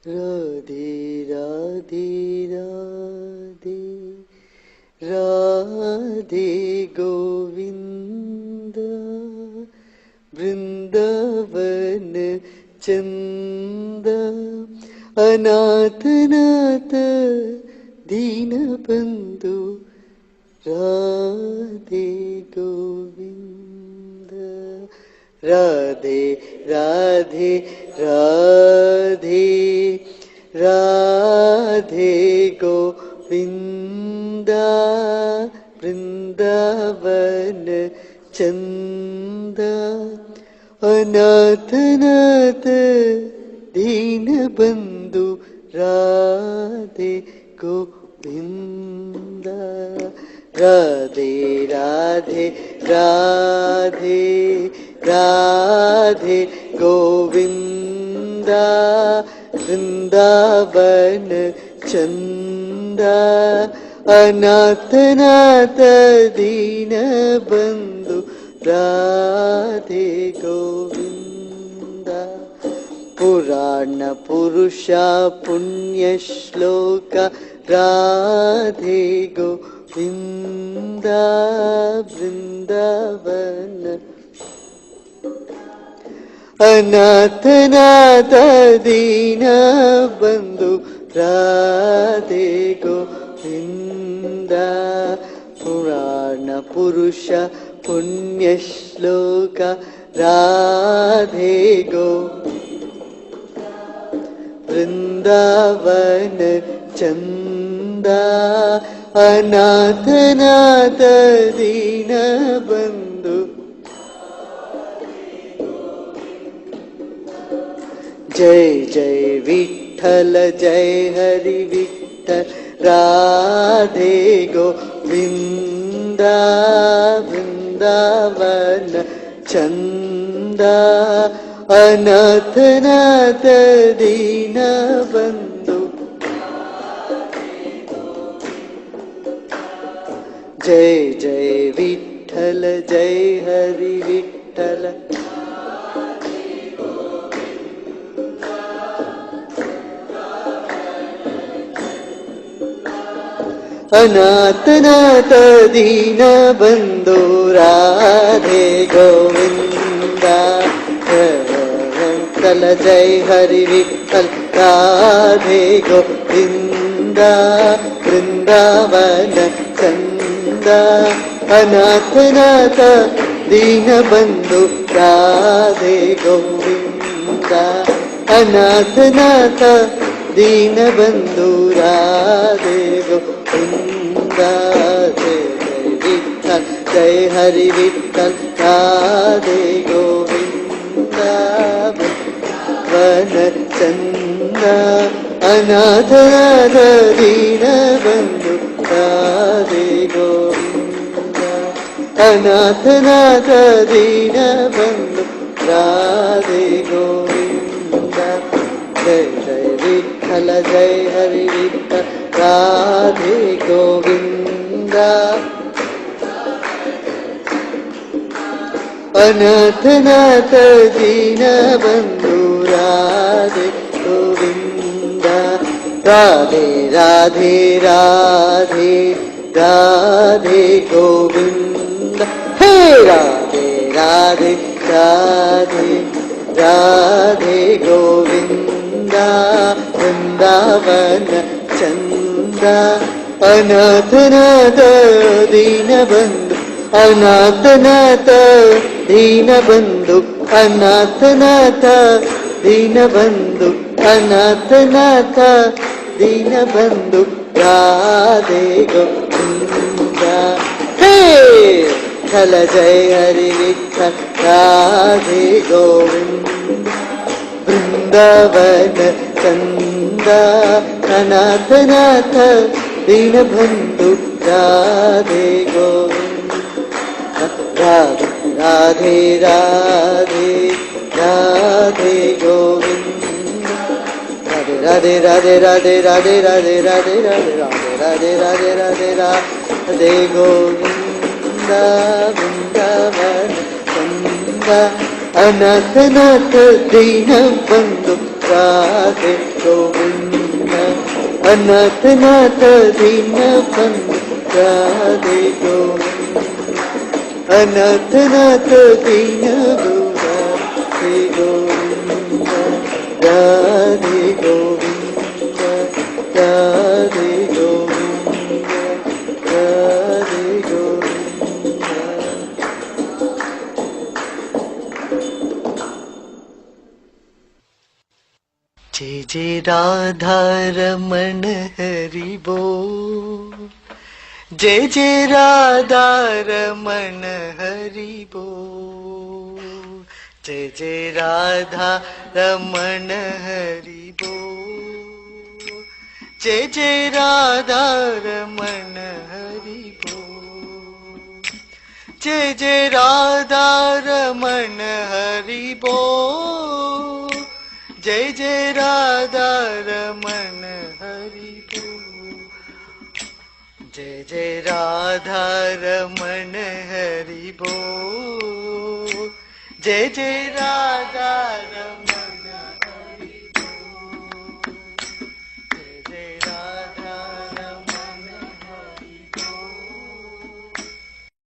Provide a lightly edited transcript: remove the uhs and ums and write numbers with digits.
राधे राधे राधे राधे गोविंद वृंदावन चंद अनाथ नाथ दीन बंधु राधे गोविंद राधे राधे राधे राधे गोविंद वृंदावन चंद अनाथ नाथ दीन बंधु राधे गोविंद राधे राधे राधे राधे गोविंद वृंदावन चंद अनाथ नाथ दीन बंधु राधे गोविंद पुराण पुरुष पुण्य श्लोक राधे गोविंद वृंदावन अनाथ नाथ दीन बंधु राधे गोविंद पुराण पुरुष पुण्य श्लोक राधे गो वृंदावन चंद अनाथ नाथ दीन बंधु जय जय विठ्ठल जय हरि विठ्ठल राधे गोविंद वृंदावन चंद अनाथ नाथ दीन बंधु जय जय विठ्ठल जय हरि विठ्ठल अनाथ नाथ दीन बंधु राधे गोविंद विठ्ठल जय हरि विठ्ठल राधे गोविंद वृंदावन चंद अनाथ नाथ दीन बंधु राधे गोविंद अनाथ नाथ दीन बंधु राधे गोविंद जय विठ्ठल जय हरि विठ्ठल राधे गोविंद वन चंद अनाथ नाथ दीन बंधु राधे गोविंद अनाथ नाथ दीन बंधु राधे गोविंद जय जय विठ्ठल जय हरि विठ्ठल राधे गोविंद अनाथ नाथ दीन बंधु राधे गोविंद राधे राधे राधे राधे गोविंद हे राधे राधे राधे राधे गोविंद वृंदावन चंद अनाथ नाथ दीन बंधु अनाथ नाथ दीन बंधु अनाथ नाथ दीन बंधु अनाथ नाथ दीन बंधु राधे गोविंद हे विठ्ठल जय हरि विठ्ठल राधे गोविंद वृंदावन चंद अनाथ नाथ दीन बंधु राधे गोविंद राधे राधे राधे गोविंद राधे राधे राधे राधे राधे राधे राधे राधे राधे राधे राधे गोविंद वृंदावन चंद अनाथ नाथ दीन बंधु राधे गोविंद अनाथ नाथ दीन बंधु राधे गोविंद अनाथ नाथ दीन राधे गोविंद राधे गोविंद राधे गोविंद राधे गोविंद। जय जय राधा रमण हरि बोल जय जय राधा रमण हरि बोल जय जय राधा रमण हरि बोल जय जय राधा रमण हरि बोल जय जय राधा रमण हरि बोल जय जय राधा रमण हरि बोल जय जय राधा रमण हरि बोल जय जय राधा रमण